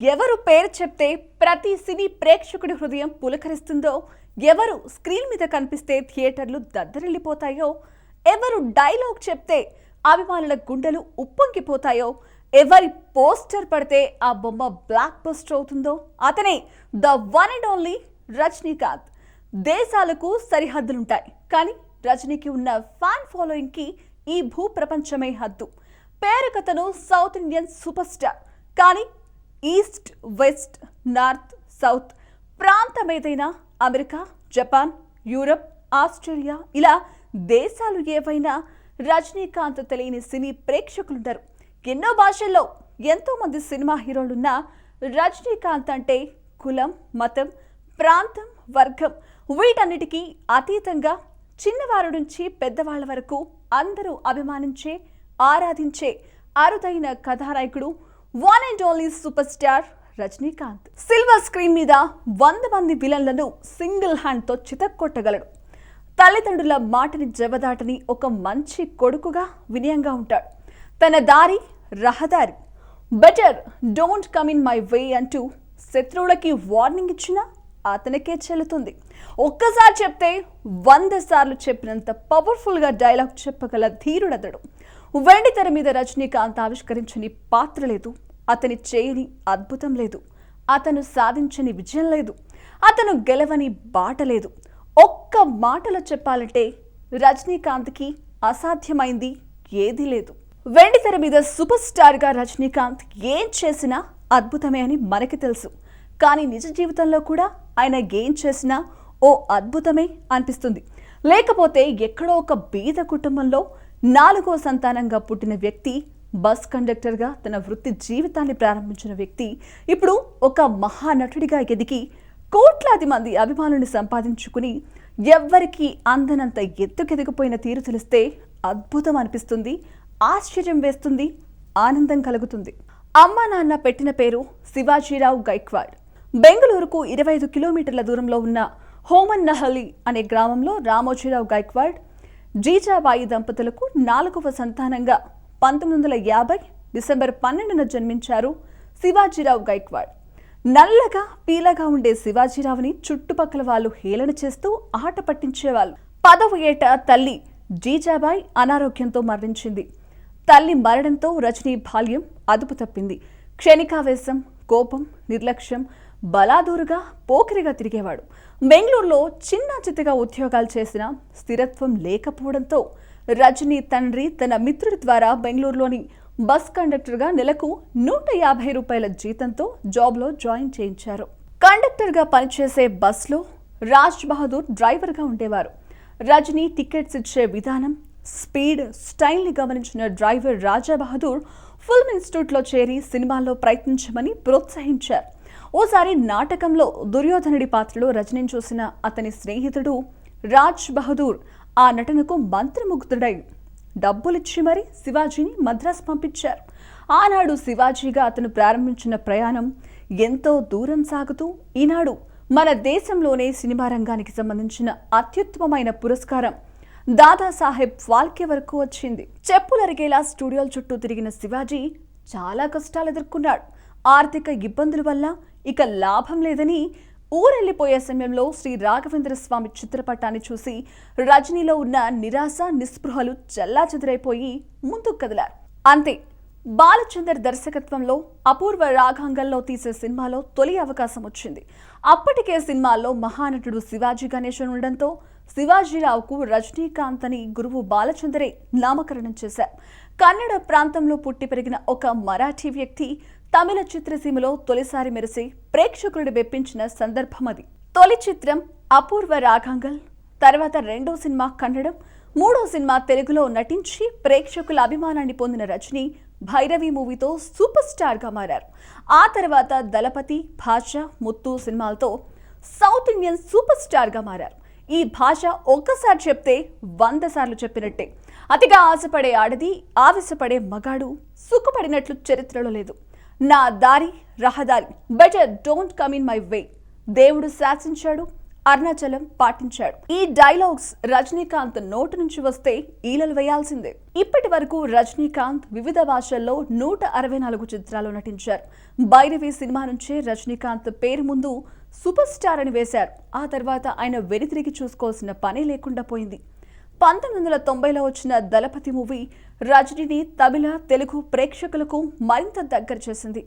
ఎవరు పేరు చెప్తే ప్రతి సినీ ప్రేక్షకుడి హృదయం పులకరిస్తుందో, ఎవరు స్క్రీన్ మీద కనిపిస్తే థియేటర్లు దద్దరిల్లిపోతాయో, ఎవరు డైలాగ్ చెప్తే అభిమానుల గుండెలు ఉప్పొంగిపోతాయో, ఎవరి పోస్టర్ పడితే ఆ బొమ్మ బ్లాక్ బస్టర్ అవుతుందో అతనే the one and only Rajinikanth. దేశాలకు సరిహద్దులుంటాయి, కానీ రజనీకి ఉన్న ఫ్యాన్ ఫాలోయింగ్కి ఈ భూ ప్రపంచమే హద్దు. పేరుకతను సౌత్ ఇండియన్ సూపర్ స్టార్, కానీ ఈస్ట్, వెస్ట్, నార్త్, సౌత్ ప్రాంతం ఏదైనా, అమెరికా, జపాన్, యూరప్, ఆస్ట్రేలియా, ఇలా దేశాలు ఏవైనా రజనీకాంత్ తెలియని సినీ ప్రేక్షకులుంటారు. ఎన్నో భాషల్లో ఎంతో మంది సినిమా హీరోలున్నా రజనీకాంత్ అంటే కులం, మతం, ప్రాంతం, వర్గం వీటన్నిటికీ అతీతంగా చిన్నవారి నుంచి పెద్దవాళ్ల వరకు అందరూ అభిమానించే, ఆరాధించే అరుదైన కథానాయకుడు one and only super star Rajinikanth. Silver screen మీద 100 మంది విలన్లను సింగిల్ హ్యాండ్తో చితక్కొట్టగలడు. తల్లిదండ్రుల మాటని జవదాటని ఒక మంచి కొడుకుగా వినయంగా ఉంటాడు. తన దారి రహదారి, better don't come in my way అంటూ శత్రువులకి వార్నింగ్ ఇచ్చినా అతనికే చెల్లుతుంది. ఒక్కసారి చెప్తే 100 సార్లు చెప్పినంత పవర్ఫుల్గా డైలాగ్ చెప్పగల ధీరుడతడు. వెండి తెర మీద రజనీకాంత్ ఆవిష్కరించని పాత్ర లేదు, అతని చేయని అద్భుతం లేదు, అతను సాధించని విజయం లేదు, అతను గెలవని బాట లేదు. ఒక్క మాటలో చెప్పాలంటే రజనీకాంత్కి అసాధ్యమైంది ఏదీ లేదు. వెండి తెర మీద సూపర్ స్టార్గా రజనీకాంత్ ఏం చేసినా అద్భుతమే అని మనకి తెలుసు, కానీ నిజ జీవితంలో కూడా ఆయన ఏం చేసినా ఓ అద్భుతమే అనిపిస్తుంది. లేకపోతే ఎక్కడో ఒక బీద కుటుంబంలో 4వ సంతానంగా పుట్టిన వ్యక్తి, బస్ కండక్టర్గా తన వృత్తి జీవితాన్ని ప్రారంభించిన వ్యక్తి ఇప్పుడు ఒక మహానటుడిగా ఎదిగి కోట్లాది మంది అభిమానులను సంపాదించుకుని ఎవ్వరికీ అందనంత ఎత్తుకెదిగిపోయిన తీరు తెలిస్తే అద్భుతం అనిపిస్తుంది, ఆశ్చర్యం వేస్తుంది, ఆనందం కలుగుతుంది. అమ్మా నాన్న పెట్టిన పేరు శివాజీరావు గైక్వాడ్. బెంగళూరుకు 25 కిలోమీటర్ల దూరంలో ఉన్న హోమన్నహల్లి అనే గ్రామంలో రామోజీరావు గైక్వాడ్, జీజాబాయి దంపతులకు 4వ సంతానంగా 1950 డిసెంబర్ 12న జన్మించారు శివాజీరావు గైక్వాడ్. నల్లగా పీలగా ఉండే శివాజీరావుని చుట్టుపక్కల వాళ్ళు హేళన చేస్తూ ఆట పట్టించేవాళ్ళు. 10వ ఏట తల్లి జీజాబాయి అనారోగ్యంతో మరణించింది. తల్లి మరణంతో రజనీ బాల్యం అదుపు తప్పింది. క్షణికావేశం, కోపం, నిర్లక్ష్యం, బలాదూరుగా పోకిరిగా తిరిగేవాడు. బెంగళూరులో చిన్న చిత్తగా ఉద్యోగాలు చేసిన స్థిరత్వం లేకపోవడంతో రజనీ తండ్రి తన మిత్రుడి ద్వారా బెంగళూరులోని బస్ కండక్టర్గా నెలకు 150 రూపాయల జీతంతో జాబ్లో జాయిన్ చేయించారు. కండక్టర్గా పనిచేసే బస్లో రాజ్ బహదూర్ డ్రైవర్గా ఉండేవారు. రజనీ టికెట్స్ ఇచ్చే విధానం, స్పీడ్, స్టైల్ని గమనించిన డ్రైవర్ రాజా బహదూర్ ఫిల్మ్ ఇన్స్టిట్యూట్లో చేరి సినిమాల్లో ప్రయత్నించమని ప్రోత్సహించారు. ఓసారి నాటకంలో దుర్యోధనుడి పాత్రలో రజనీని చూసిన అతని స్నేహితుడు రాజ్ బహదూర్ ఆ నటనకు మంత్రముగ్ధుడై డబ్బులిచ్చి మరీ శివాజీని మద్రాస్ పంపించారు. ఆనాడు శివాజీగా అతను ప్రారంభించిన ప్రయాణం ఎంతో దూరం సాగుతూ ఈనాడు మన దేశంలోనే సినిమా రంగానికి సంబంధించిన అత్యుత్తమమైన పురస్కారం దాదాసాహెబ్ ఫాల్కే వరకు వచ్చింది. చెప్పులరిగేలా స్టూడియోల చుట్టూ తిరిగిన శివాజీ చాలా కష్టాలు ఎదుర్కొన్నాడు. ఆర్థిక ఇబ్బందుల వల్ల ఇక లాభం లేదని ఊరెళ్లిపోయే సమయంలో శ్రీ రాఘవేంద్ర స్వామి చిత్రపటాన్ని చూసి రజనీలో ఉన్న నిరాశ, నిస్పృహలు చెల్లాచెదురైపోయి ముందుకు కదిలారు. అంతే, బాలచందర్ దర్శకత్వంలో అపూర్వ రాగాంగంలో తీసే సినిమాలో తొలి అవకాశం వచ్చింది. అప్పటికే సినిమాల్లో మహానటుడు శివాజీ గణేశన్ ఉండడంతో శివాజీరావుకు రజనీకాంత్ అని గురువు బాలచందరే నామకరణం చేశారు. కన్నడ ప్రాంతంలో పుట్టి పెరిగిన ఒక మరాఠీ వ్యక్తి తమిళ చిత్రసీమలో తొలిసారి మెరిసి ప్రేక్షకులను మెప్పించిన సందర్భం అది. తొలి చిత్రం అపూర్వ రాగాంగల్, తర్వాత 2వ సినిమా కన్నడం, 3వ సినిమా తెలుగులో నటించి ప్రేక్షకుల అభిమానాన్ని పొందిన రజనీ భైరవి మూవీతో సూపర్ స్టార్గా మారారు. ఆ తర్వాత దళపతి, భాష, ముత్తు సినిమాలతో సౌత్ ఇండియన్ సూపర్ స్టార్గా మారారు. ఈ భాష ఒక్కసారి చెప్తే 100 సార్లు చెప్పినట్టే. అతిగా ఆశపడే ఆడది, ఆవేశపడే మగాడు సుఖపడినట్లు చరిత్రలో లేదు. నా దారి రహదారి, better don't come in my way. దేవుడు శాసించాడు, అరుణాచలం పాటించాడు. ఈ డైలాగ్స్ రజనీకాంత్ నోటి నుంచి వస్తే ఈలలు వేయాల్సిందే. ఇప్పటి వరకు రజనీకాంత్ వివిధ భాషల్లో 164 చిత్రాలు నటించారు. భైరవి సినిమా నుంచే రజనీకాంత్ పేరు ముందు సూపర్ స్టార్ అని వేశారు. ఆ తర్వాత ఆయన వెనుతిరిగి చూసుకోవాల్సిన పనే లేకుండా పోయింది. 1990లో వచ్చిన దళపతి మూవీ రజనీని తమిళ, తెలుగు ప్రేక్షకులకు మరింత దగ్గర చేసింది.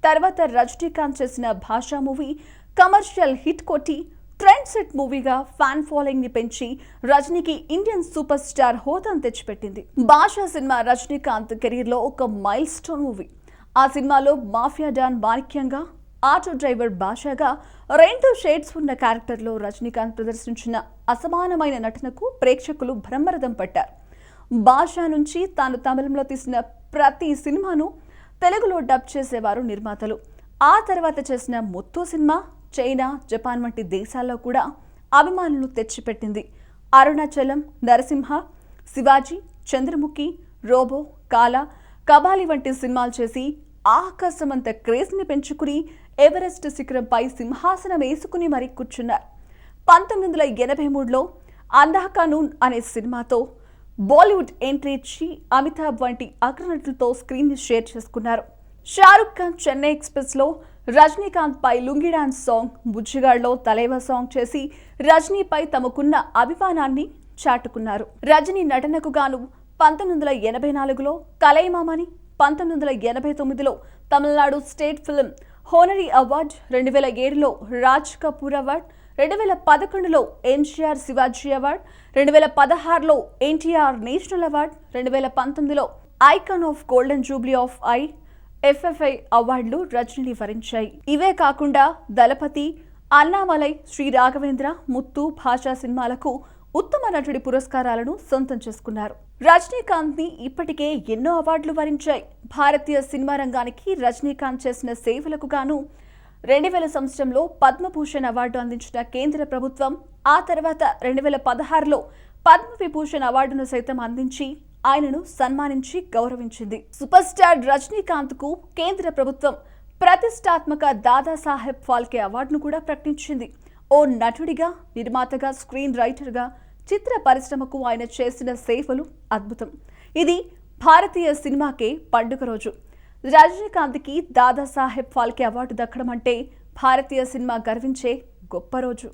తర్వాత రజనీకాంత్ చేసిన భాషా మూవీ కమర్షియల్ హిట్ కొట్టి ట్రెండ్ సెట్ మూవీగా ఫ్యాన్ ఫాలోయింగ్ ని పెంచి రజనీకి ఇండియన్ సూపర్ స్టార్ హోదాను తెచ్చిపెట్టింది. భాషా సినిమా రజనీకాంత్ కెరీర్ లో ఒక మైల్ స్టోన్ మూవీ. ఆ సినిమాలో మాఫియా డాన్ మాణిక్యంగా, ఆటో డ్రైవర్ భాషగా 2 షేడ్స్ ఉన్న క్యారెక్టర్లో రజనీకాంత్ ప్రదర్శించిన అసమానమైన నటనకు ప్రేక్షకులు బ్రహ్మరథం పట్టారు. భాషా నుంచి తాను తమిళంలో తీసిన ప్రతి సినిమాను తెలుగులో డబ్ చేసేవారు నిర్మాతలు. ఆ తర్వాత చేసిన ముత్తు సినిమా చైనా, జపాన్ వంటి దేశాల్లో కూడా అభిమానులు తెచ్చిపెట్టింది. అరుణాచలం, నరసింహ, శివాజీ, చంద్రముఖి, రోబో, కాల, కబాలి వంటి సినిమాలు చేసి ఆకాశమంత క్రేజ్ని పెంచుకుని ఎవరెస్ట్ శిఖరంపై సింహాసనం వేసుకుని మరీ కూర్చున్నారు. 1983లో అంధా కానూన్ అనే సినిమాతో బాలీవుడ్ ఎంట్రీ ఇచ్చి అమితాబ్ వంటి అగ్రనటులతో స్క్రీన్ ని షేర్ చేసుకున్నారు. షారుఖ్ ఖాన్ చెన్నై ఎక్స్ప్రెస్ లో రజనీకాంత్ పై లుంగి డాన్స్ సాంగ్, బుజ్జిగాడ్లో తలైవా సాంగ్ చేసి రజనీపై తమకున్న అభిమానాన్ని చాటుకున్నారు. రజనీ నటనకు గాను 1984లో కలైమామని, 1989లో Tamil Nadu state film honorary award, 2007లో రాజ్ కపూర్ అవార్డ్, 2011లో ఎన్టీఆర్ శివాజీ అవార్డ్, 2016లో ఎన్టీఆర్ నేషనల్ అవార్డ్, 2019లో icon of golden jubilee of IFFI అవార్డులు రజనీని వరించాయి. ఇవే కాకుండా దళపతి, అన్నామలై, శ్రీ రాఘవేంద్ర, ముత్తు, భాషా సినిమాలకు ఉత్తమ నటుడి పురస్కారాలను సొంతం చేసుకున్నారు. రజనీకాంత్ ని ఇప్పటికే ఎన్నో అవార్డులు వరించాయి. భారతీయ సినిమా రంగానికి రజనీకాంత్ చేసిన సేవలకు గాను 2000 సంవత్సరంలో పద్మభూషణ్ అవార్డు అందించిన కేంద్ర ప్రభుత్వం ఆ తర్వాత 2016లో పద్మవిభూషణ్ అవార్డును సైతం అందించి ఆయనను సన్మానించి గౌరవించింది. సూపర్ స్టార్ రజనీకాంత్ కు కేంద్ర ప్రభుత్వం ప్రతిష్టాత్మక దాదాసాహెబ్ ఫాల్కే అవార్డును కూడా ప్రకటించింది. ఓ నటుడిగా, నిర్మాతగా, స్క్రీన్ రైటర్గా చిత్ర పరిశ్రమకు ఆయన చేసిన సేవలు అద్భుతం. ఇది భారతీయ సినిమాకే పండుగ రోజు. రజనీకాంత్కి దాదాసాహెబ్ ఫాల్కే అవార్డు దక్కడం అంటే భారతీయ సినిమా గర్వించే గొప్ప రోజు.